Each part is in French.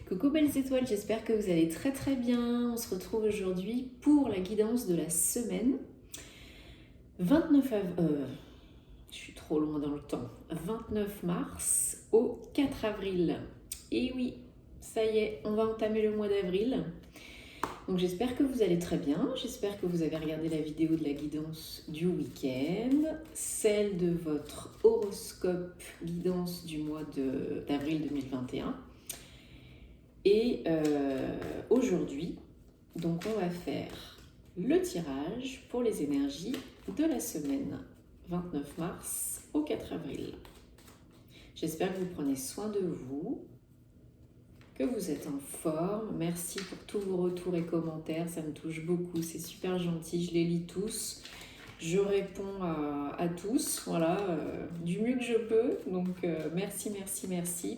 Coucou belles étoiles, j'espère que vous allez très très bien. On se retrouve aujourd'hui pour la guidance de la semaine 29 je suis trop loin dans le temps. 29 mars au 4 avril. Et oui, ça y est, on va entamer le mois d'avril. Donc j'espère que vous allez très bien, j'espère que vous avez regardé la vidéo de la guidance du week-end, celle de votre horoscope guidance du mois d'avril 2021. Et aujourd'hui, donc on va faire le tirage pour les énergies de la semaine 29 mars au 4 avril. J'espère que vous prenez soin de vous, que vous êtes en forme. Merci pour tous vos retours et commentaires, ça me touche beaucoup, c'est super gentil, je les lis tous. Je réponds à tous, voilà, du mieux que je peux. Donc merci, merci, merci.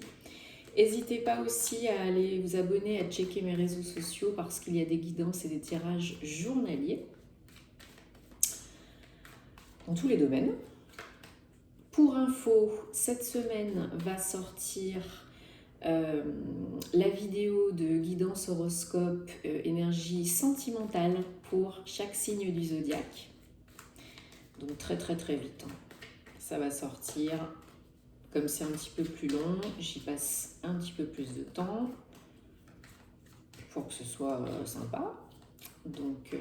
N'hésitez pas aussi à aller vous abonner, à checker mes réseaux sociaux parce qu'il y a des guidances et des tirages journaliers dans tous les domaines. Pour info, cette semaine va sortir la vidéo de guidance horoscope énergie sentimentale pour chaque signe du zodiaque. Donc très très très vite. Ça va sortir. Comme c'est un petit peu plus long, j'y passe un petit peu plus de temps pour que ce soit sympa, donc que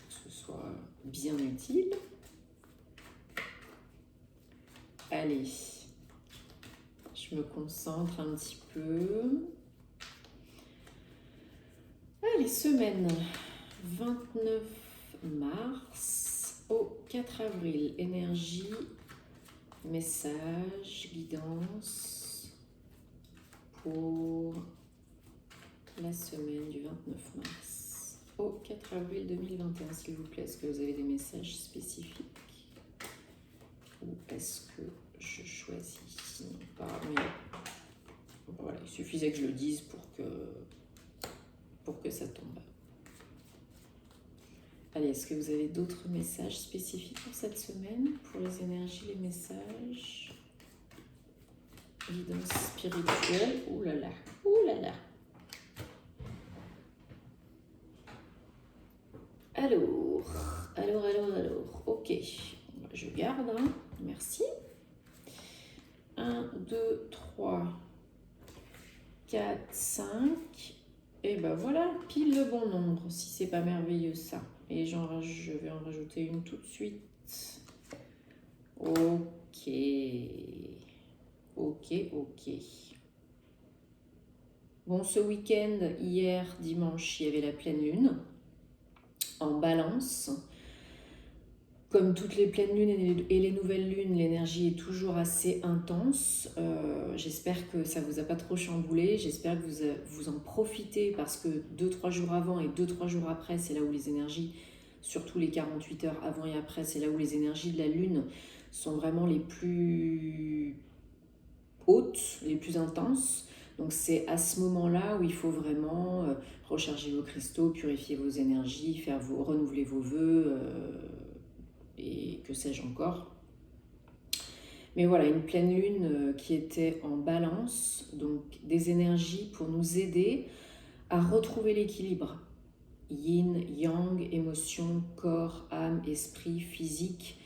ce soit bien utile. Allez, je me concentre un petit peu. Allez, semaine 29 mars au 4 avril, énergie, message, guidance pour la semaine du 29 mars au 4 avril 2021, s'il vous plaît. Est-ce que vous avez des messages spécifiques ou est-ce que je choisis? Sinon, pas, mais voilà, il suffisait que je le dise pour que ça tombe. Allez, est-ce que vous avez d'autres messages spécifiques pour cette semaine? Pour les énergies, les messages, guidance spirituelle. Ouh là là, ouh là là. Alors, ok, je garde, hein. Merci. 1, 2, 3, 4, 5, et ben voilà, pile le bon nombre, si c'est pas merveilleux ça. Et je vais en rajouter une tout de suite. Ok, ok. Bon, ce week-end, hier, dimanche, il y avait la pleine lune en Balance. Comme toutes les pleines lunes et les nouvelles lunes, l'énergie est toujours assez intense. J'espère que ça ne vous a pas trop chamboulé. J'espère que vous en profitez parce que 2-3 jours avant et 2-3 jours après, c'est là où les énergies, surtout les 48 heures avant et après, c'est là où les énergies de la lune sont vraiment les plus hautes, les plus intenses. Donc c'est à ce moment-là où il faut vraiment recharger vos cristaux, purifier vos énergies, renouveler vos vœux, et que sais-je encore. Mais voilà, une pleine lune qui était en balance, donc des énergies pour nous aider à retrouver l'équilibre. Yin, yang, émotion, corps, âme, esprit, physique.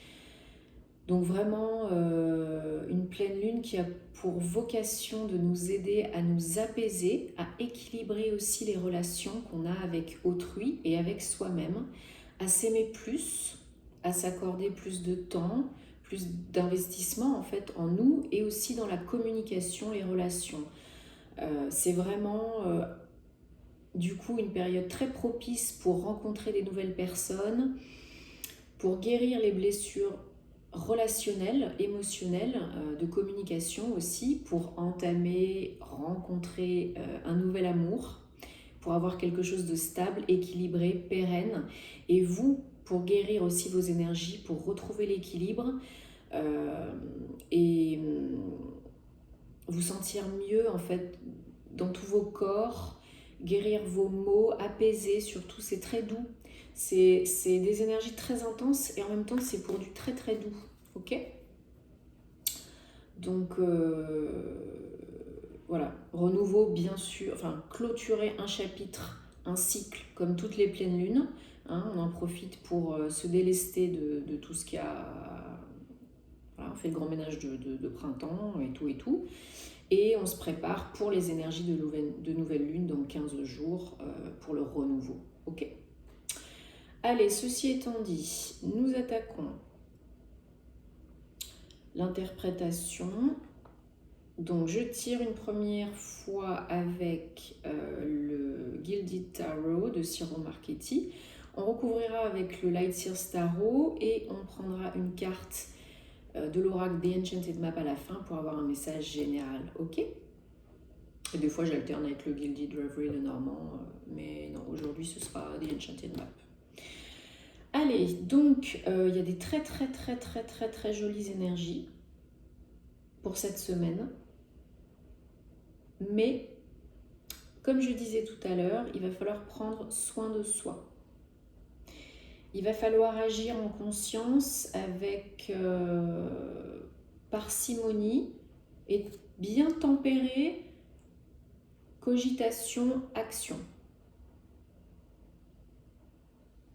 Donc vraiment une pleine lune qui a pour vocation de nous aider à nous apaiser, à équilibrer aussi les relations qu'on a avec autrui et avec soi-même, à s'aimer plus, à s'accorder plus de temps, plus d'investissement en fait en nous et aussi dans la communication, les relations. C'est vraiment du coup une période très propice pour rencontrer des nouvelles personnes, pour guérir les blessures relationnelles, émotionnelles, de communication aussi, pour entamer, rencontrer un nouvel amour, pour avoir quelque chose de stable, équilibré, pérenne. Et vous, pour guérir aussi vos énergies, pour retrouver l'équilibre et vous sentir mieux en fait dans tous vos corps, guérir vos maux, apaiser surtout, c'est très doux. C'est des énergies très intenses et en même temps c'est pour du très très doux, ok? Donc voilà, renouveau bien sûr, enfin clôturer un chapitre, un cycle comme toutes les pleines lunes. Hein, on en profite pour se délester de tout ce qui a... Voilà, on fait le grand ménage de printemps et tout et tout. Et on se prépare pour les énergies de nouvelle lune dans 15 jours pour le renouveau. Ok. Allez, ceci étant dit, nous attaquons l'interprétation. Donc je tire une première fois avec le Gilded Tarot de Ciro Marchetti. On recouvrira avec le Light Seers Tarot et on prendra une carte de l'oracle des Enchanted Map à la fin pour avoir un message général. Ok. Et des fois j'alterne avec le Gilded Reverie, le normand, mais non, aujourd'hui ce sera des Enchanted Map. Allez, donc il y a des très jolies énergies pour cette semaine. Mais, comme je disais tout à l'heure, il va falloir prendre soin de soi. Il va falloir agir en conscience avec parcimonie et bien tempérer cogitation, action.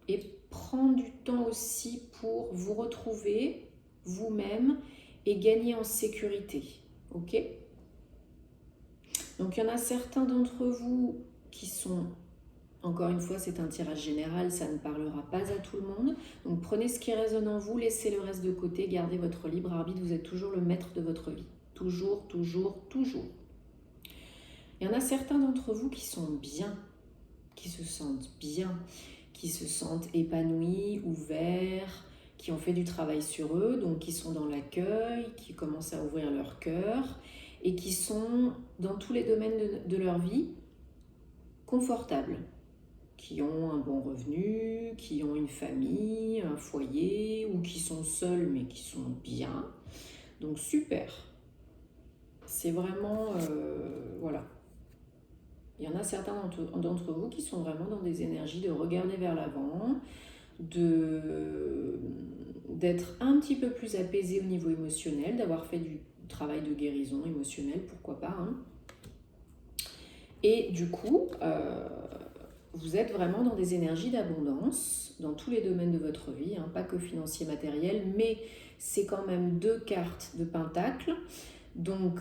Et prendre du temps aussi pour vous retrouver vous-même et gagner en sécurité. Ok ? Donc il y en a certains d'entre vous qui sont, encore une fois c'est un tirage général, ça ne parlera pas à tout le monde. Donc prenez ce qui résonne en vous, laissez le reste de côté, gardez votre libre arbitre, vous êtes toujours le maître de votre vie. Toujours. Il y en a certains d'entre vous qui sont bien, qui se sentent bien, qui se sentent épanouis, ouverts, qui ont fait du travail sur eux, donc qui sont dans l'accueil, qui commencent à ouvrir leur cœur et qui sont dans tous les domaines de leur vie confortables, qui ont un bon revenu, qui ont une famille, un foyer, ou qui sont seuls mais qui sont bien. Donc super. C'est vraiment... voilà. Il y en a certains d'entre vous qui sont vraiment dans des énergies de regarder vers l'avant, d'être un petit peu plus apaisé au niveau émotionnel, d'avoir fait du travail de guérison émotionnelle, pourquoi pas. Hein. Et du coup, vous êtes vraiment dans des énergies d'abondance dans tous les domaines de votre vie, hein, pas que financier, matériel, mais c'est quand même 2 cartes de pentacle. Donc,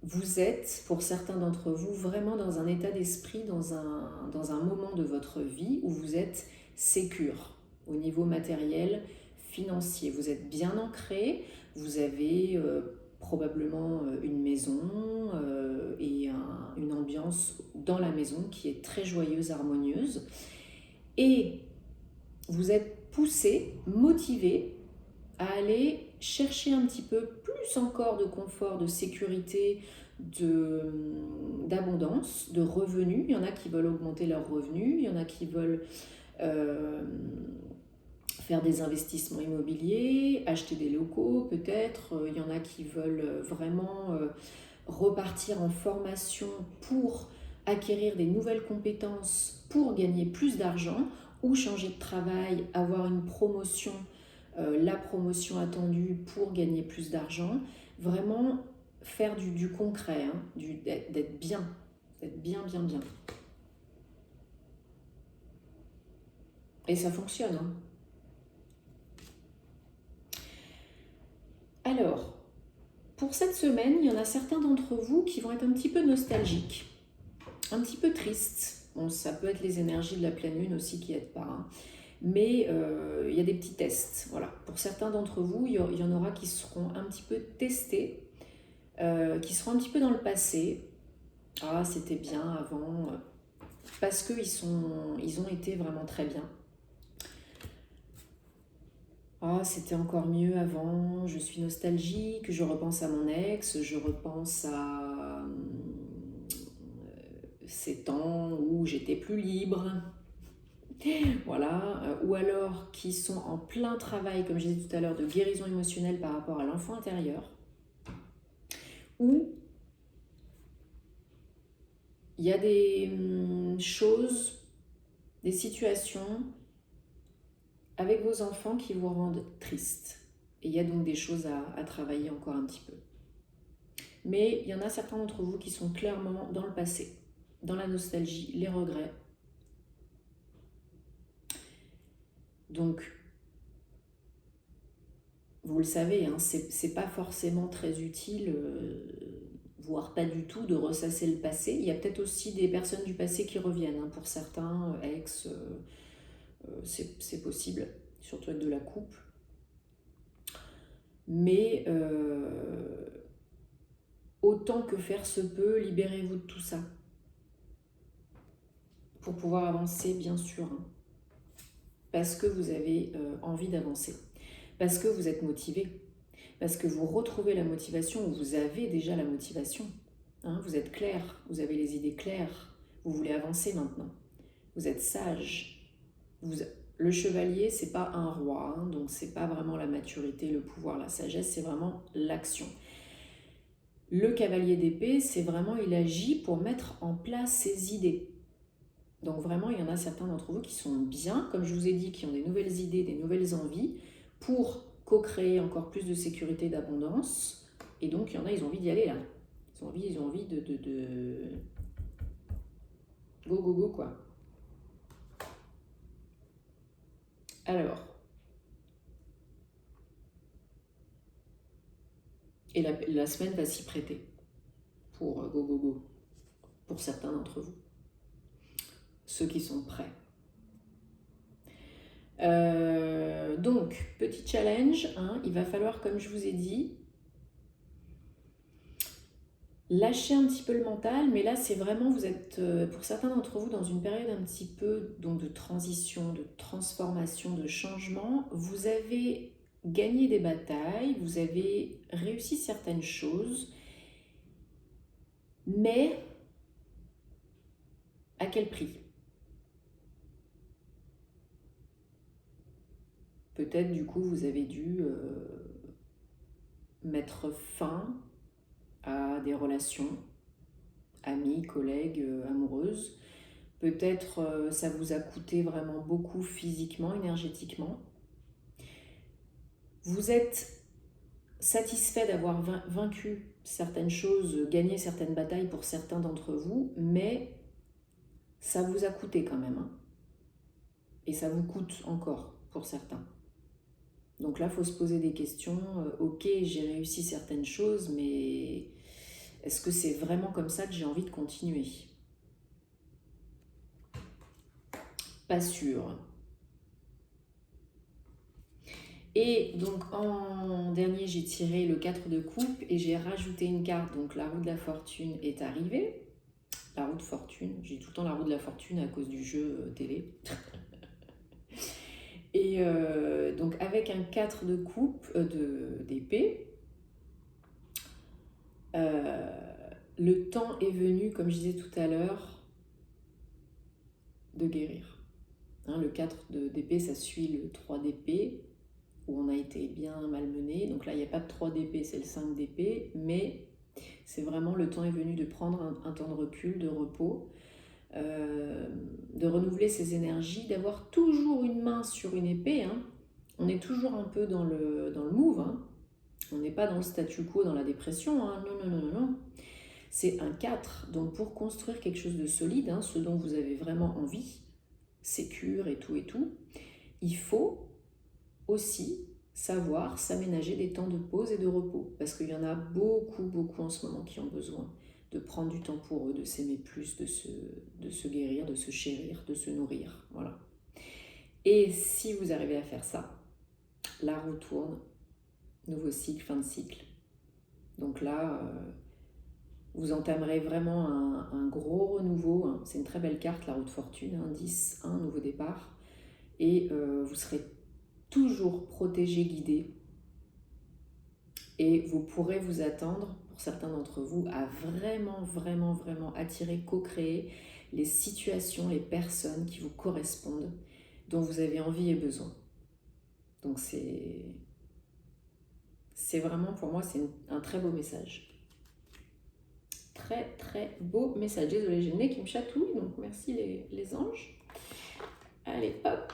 vous êtes, pour certains d'entre vous, vraiment dans un état d'esprit, dans un moment de votre vie où vous êtes sécure au niveau matériel, financier. Vous êtes bien ancré, vous avez probablement une maison et une ambiance dans la maison qui est très joyeuse, harmonieuse. Et vous êtes poussé, motivé à aller chercher un petit peu plus encore de confort, de sécurité, d'abondance, de revenus. Il y en a qui veulent augmenter leurs revenus, il y en a qui veulent faire des investissements immobiliers, acheter des locaux peut-être, il y en a qui veulent vraiment repartir en formation pour acquérir des nouvelles compétences pour gagner plus d'argent ou changer de travail, avoir une promotion, la promotion attendue pour gagner plus d'argent. Vraiment faire du concret, hein, d'être bien, bien. Et ça fonctionne. Hein. Alors, pour cette semaine, il y en a certains d'entre vous qui vont être un petit peu nostalgiques, un petit peu tristes. Bon, ça peut être les énergies de la pleine lune aussi qui n'aident pas. Hein. Mais il y a des petits tests. Voilà. Pour certains d'entre vous, il y en aura qui seront un petit peu testés, qui seront un petit peu dans le passé. Ah, c'était bien avant, parce qu'ils ont été vraiment très bien. Ah, c'était encore mieux avant, je suis nostalgique, je repense à mon ex, je repense à ces temps où j'étais plus libre. Voilà, ou alors qui sont en plein travail, comme je disais tout à l'heure, de guérison émotionnelle par rapport à l'enfant intérieur, ou il y a des choses, des situations avec vos enfants qui vous rendent triste. Et il y a donc des choses à travailler encore un petit peu. Mais il y en a certains d'entre vous qui sont clairement dans le passé, dans la nostalgie, les regrets. Donc, vous le savez, hein, c'est pas forcément très utile, voire pas du tout, de ressasser le passé. Il y a peut-être aussi des personnes du passé qui reviennent, hein, pour certains, ex, c'est possible, surtout avec de la coupe. Mais autant que faire se peut, libérez-vous de tout ça. Pour pouvoir avancer, bien sûr. Hein. Parce que vous avez envie d'avancer. Parce que vous êtes motivé. Parce que vous retrouvez la motivation, ou vous avez déjà la motivation. Hein, vous êtes clair, vous avez les idées claires. Vous voulez avancer maintenant. Vous êtes sage. Le chevalier, c'est pas un roi, hein, donc c'est pas vraiment la maturité, le pouvoir, la sagesse, c'est vraiment l'action. Le cavalier d'épée, c'est vraiment, il agit pour mettre en place ses idées. Donc vraiment, il y en a certains d'entre vous qui sont bien, comme je vous ai dit, qui ont des nouvelles idées, des nouvelles envies, pour co-créer encore plus de sécurité, d'abondance. Et donc, il y en a, ils ont envie d'y aller là. Ils ont envie de... Go, go, go, quoi. Alors... Et la semaine va s'y prêter pour go, go, go. Pour certains d'entre vous. Ceux qui sont prêts. Donc, petit challenge, hein, il va falloir, comme je vous ai dit, lâcher un petit peu le mental, mais là c'est vraiment, vous êtes, pour certains d'entre vous, dans une période un petit peu donc, de transition, de transformation, de changement. Vous avez gagné des batailles, vous avez réussi certaines choses, mais à quel prix ? Peut-être du coup vous avez dû mettre fin à des relations, amis, collègues, amoureuses. Peut-être ça vous a coûté vraiment beaucoup physiquement, énergétiquement. Vous êtes satisfait d'avoir vaincu certaines choses, gagné certaines batailles pour certains d'entre vous, mais ça vous a coûté quand même. Hein. Et ça vous coûte encore pour certains. Donc là, il faut se poser des questions. Ok, j'ai réussi certaines choses, mais est-ce que c'est vraiment comme ça que j'ai envie de continuer ? Pas sûr. Et donc en dernier, j'ai tiré le 4 de coupe et j'ai rajouté une carte. Donc la roue de la fortune est arrivée. La roue de fortune, j'ai tout le temps la roue de la fortune à cause du jeu télé. Et donc avec un 4 de coupe, d'épée, le temps est venu, comme je disais tout à l'heure, de guérir. Hein, le 4 d'épée, ça suit le 3 d'épée, où on a été bien malmené. Donc là, il n'y a pas de 3 d'épée, c'est le 5 d'épée, mais c'est vraiment le temps est venu de prendre un temps de recul, de repos, de renouveler ses énergies, d'avoir toujours une main sur une épée. Hein. On est toujours un peu dans le move, hein. On n'est pas dans le statu quo, dans la dépression. Hein. Non, non, non, non, non. C'est un 4. Donc pour construire quelque chose de solide, hein, ce dont vous avez vraiment envie, sécure et tout, il faut aussi savoir s'aménager des temps de pause et de repos. Parce qu'il y en a beaucoup, beaucoup en ce moment qui ont besoin de prendre du temps pour eux, de s'aimer plus, de se guérir, de se chérir, de se nourrir. Voilà. Et si vous arrivez à faire ça, la roue tourne, nouveau cycle, fin de cycle. Donc là, vous entamerez vraiment un gros renouveau. Hein. C'est une très belle carte, la roue de fortune, hein, 10, 1, nouveau départ. Et vous serez toujours protégé, guidé. Et vous pourrez vous attendre, pour certains d'entre vous, à vraiment, vraiment, vraiment attirer, co-créer les situations, les personnes qui vous correspondent, dont vous avez envie et besoin. Donc c'est vraiment, pour moi, c'est un très beau message. Très, très beau message. Désolée, j'ai le nez qui me chatouille, donc merci les anges. Allez, hop.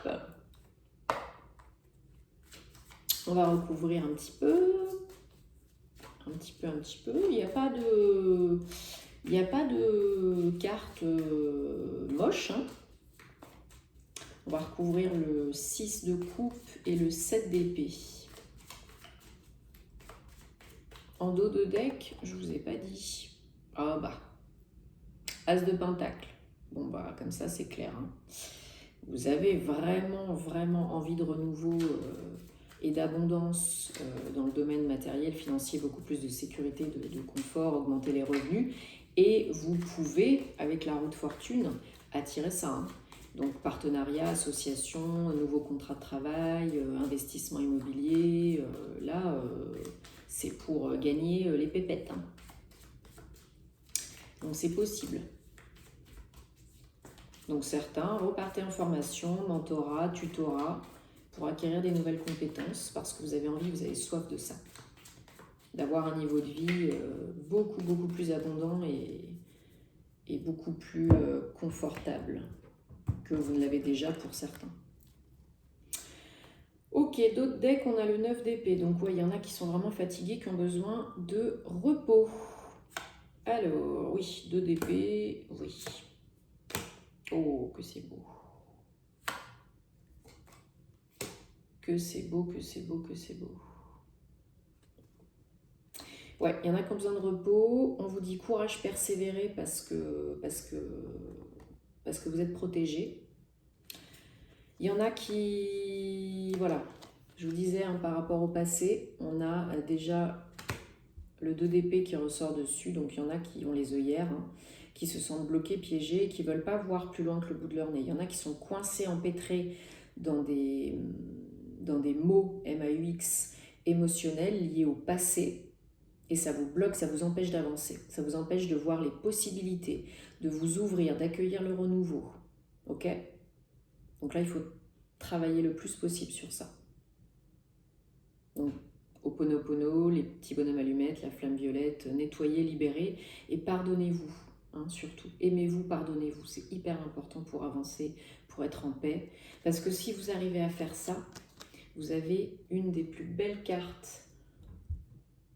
On va recouvrir un petit peu. Un petit peu, un petit peu. Il n'y a pas de... Il n'y a pas de carte moche, hein. On va recouvrir le 6 de coupe et le 7 d'épée. En dos de deck, je vous ai pas dit. Ah bah, As de pentacle. Bon bah, comme ça c'est clair, hein. Vous avez vraiment, vraiment envie de renouveau et d'abondance dans le domaine matériel, financier, beaucoup plus de sécurité, de confort, augmenter les revenus. Et vous pouvez, avec la roue de fortune, attirer ça, hein. Donc partenariat, association, nouveau contrat de travail, investissement immobilier, là c'est pour gagner les pépettes, hein. Donc c'est possible. Donc certains repartez en formation, mentorat, tutorat, pour acquérir des nouvelles compétences, parce que vous avez envie, vous avez soif de ça. D'avoir un niveau de vie beaucoup, beaucoup plus abondant et beaucoup plus confortable que vous ne l'avez déjà pour certains. Ok, d'autres decks, on a le 9 d'épée. Donc ouais, il y en a qui sont vraiment fatigués, qui ont besoin de repos. Alors, oui, 2 d'épée, oui. Oh, que c'est beau. Que c'est beau, que c'est beau, que c'est beau. Ouais, il y en a qui ont besoin de repos. On vous dit courage, persévérer parce que vous êtes protégés. Il y en a qui... Voilà, je vous disais hein, par rapport au passé, on a déjà le 2 d'épée qui ressort dessus. Donc il y en a qui ont les œillères, hein, qui se sentent bloqués, piégés, et qui ne veulent pas voir plus loin que le bout de leur nez. Il y en a qui sont coincés, empêtrés dans des mots MAUX émotionnels liés au passé. Et ça vous bloque, ça vous empêche d'avancer. Ça vous empêche de voir les possibilités, de vous ouvrir, d'accueillir le renouveau. Ok ? Donc là, il faut travailler le plus possible sur ça. Donc, Ho'oponopono, les petits bonhommes allumettes, la flamme violette, nettoyez, libérez et pardonnez-vous, hein, surtout. Aimez-vous, pardonnez-vous. C'est hyper important pour avancer, pour être en paix. Parce que si vous arrivez à faire ça, vous avez une des plus belles cartes.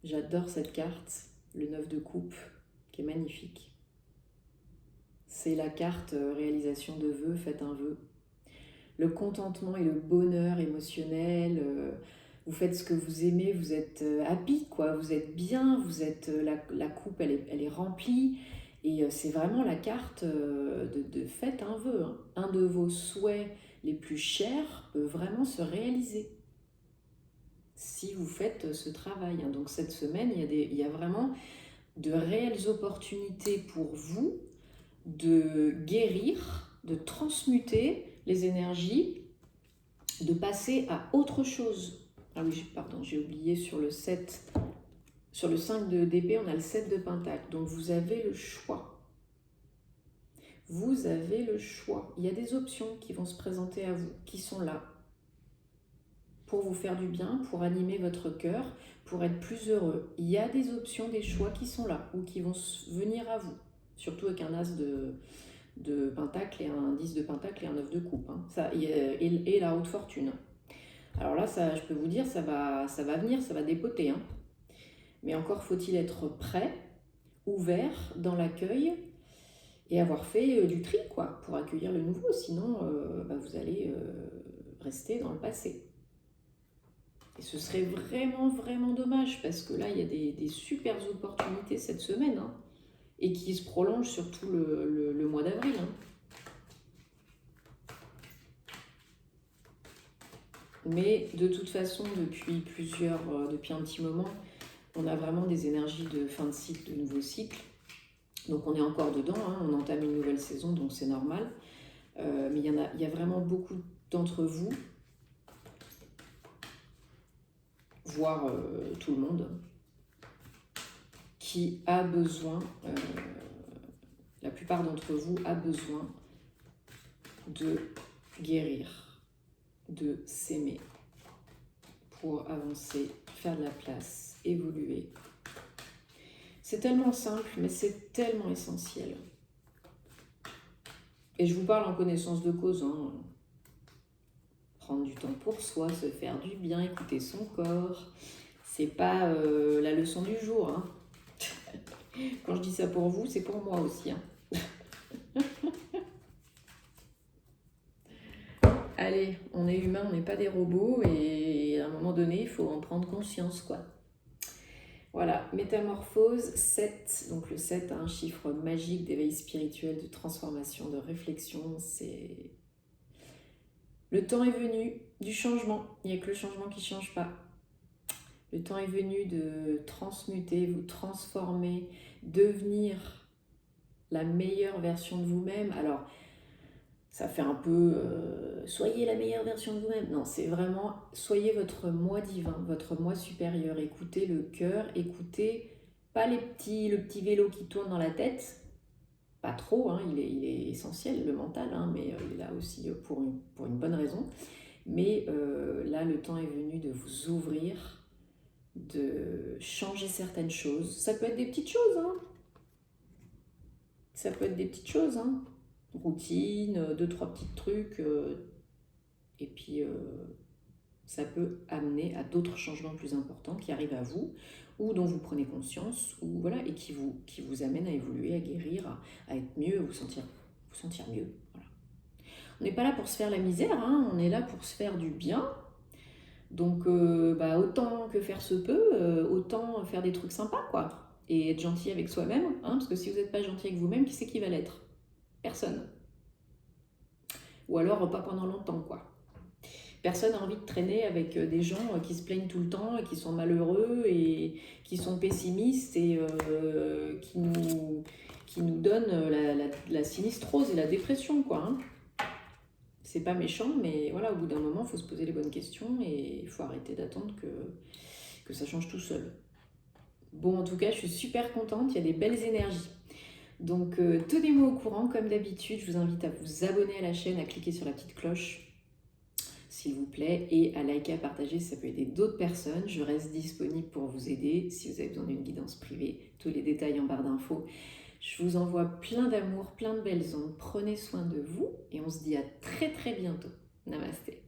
J'adore cette carte, le 9 de coupe, qui est magnifique. C'est la carte réalisation de vœux, faites un vœu. Le contentement et le bonheur émotionnel, vous faites ce que vous aimez, vous êtes happy, quoi. Vous êtes bien, vous êtes, la coupe, elle est remplie. Et c'est vraiment la carte de faites un vœu, hein. Un de vos souhaits les plus chers peut vraiment se réaliser si vous faites ce travail, hein. Donc cette semaine, il y a vraiment de réelles opportunités pour vous de guérir, de transmuter les énergies, de passer à autre chose. Ah oui, pardon, j'ai oublié sur le 7, sur le 5 d'épée, on a le 7 de pentacle. Donc vous avez le choix. Vous avez le choix. Il y a des options qui vont se présenter à vous, qui sont là pour vous faire du bien, pour animer votre cœur, pour être plus heureux. Il y a des options, des choix qui sont là ou qui vont venir à vous. Surtout avec un as de pentacle et un 10 de pentacle et un 9 de coupe, hein. Ça, et la haute fortune. Alors là, ça, je peux vous dire, ça va venir, ça va dépoter, hein. Mais encore faut-il être prêt, ouvert dans l'accueil et avoir fait du tri, quoi, pour accueillir le nouveau. Sinon, vous allez rester dans le passé. Et ce serait vraiment, vraiment dommage parce que là, il y a des super opportunités cette semaine, hein, et qui se prolongent sur tout le mois d'avril, hein. Mais de toute façon, depuis un petit moment, on a vraiment des énergies de fin de cycle, de nouveau cycle. Donc on est encore dedans, hein, on entame une nouvelle saison, donc c'est normal. Mais il y a vraiment beaucoup d'entre vous, voire tout le monde, qui a besoin, la plupart d'entre vous a besoin de guérir, de s'aimer pour avancer, faire de la place, évoluer. C'est tellement simple, mais c'est tellement essentiel. Et je vous parle en connaissance de cause, hein. Prendre du temps pour soi, se faire du bien, écouter son corps, C'est pas la leçon du jour, hein. Quand je dis ça pour vous, c'est pour moi aussi, hein. Allez, on est humain, on n'est pas des robots et à un moment donné, il faut en prendre conscience, quoi. Voilà, métamorphose 7. Donc le 7 a un chiffre magique d'éveil spirituel, de transformation, de réflexion. C'est le temps est venu du changement. Il n'y a que le changement qui ne change pas. Le temps est venu de transmuter, vous transformer, devenir la meilleure version de vous-même. Alors, ça fait un peu soyez la meilleure version de vous-même. Non, c'est vraiment soyez votre moi divin, votre moi supérieur. Écoutez le cœur, écoutez pas le petit vélo qui tourne dans la tête. Pas trop, hein, il est essentiel, le mental, hein, mais il est là aussi pour une bonne raison. Mais là, le temps est venu de vous ouvrir, de changer certaines choses. Ça peut être des petites choses, hein. Ça peut être des petites choses, hein. Routine, deux, trois petits trucs. Et puis, ça peut amener à d'autres changements plus importants qui arrivent à vous, ou dont vous prenez conscience, ou voilà, et qui vous amènent à évoluer, à guérir, à être mieux, à vous sentir mieux. Voilà. On n'est pas là pour se faire la misère, hein, on est là pour se faire du bien. Donc, autant que faire se peut, autant faire des trucs sympas, quoi. Et être gentil avec soi-même, hein, parce que si vous n'êtes pas gentil avec vous-même, qui c'est qui va l'être? Personne. Ou alors pas pendant longtemps, quoi. Personne n'a envie de traîner avec des gens qui se plaignent tout le temps et qui sont malheureux et qui sont pessimistes et qui nous donnent la sinistrose et la dépression, quoi. Hein. C'est pas méchant, mais voilà, au bout d'un moment, il faut se poser les bonnes questions et il faut arrêter d'attendre que ça change tout seul. Bon, en tout cas, je suis super contente, il y a des belles énergies. Donc, tenez-moi au courant, comme d'habitude, je vous invite à vous abonner à la chaîne, à cliquer sur la petite cloche, s'il vous plaît, et à liker, à partager si ça peut aider d'autres personnes. Je reste disponible pour vous aider si vous avez besoin d'une guidance privée. Tous les détails en barre d'infos. Je vous envoie plein d'amour, plein de belles ondes. Prenez soin de vous et on se dit à très très bientôt. Namasté.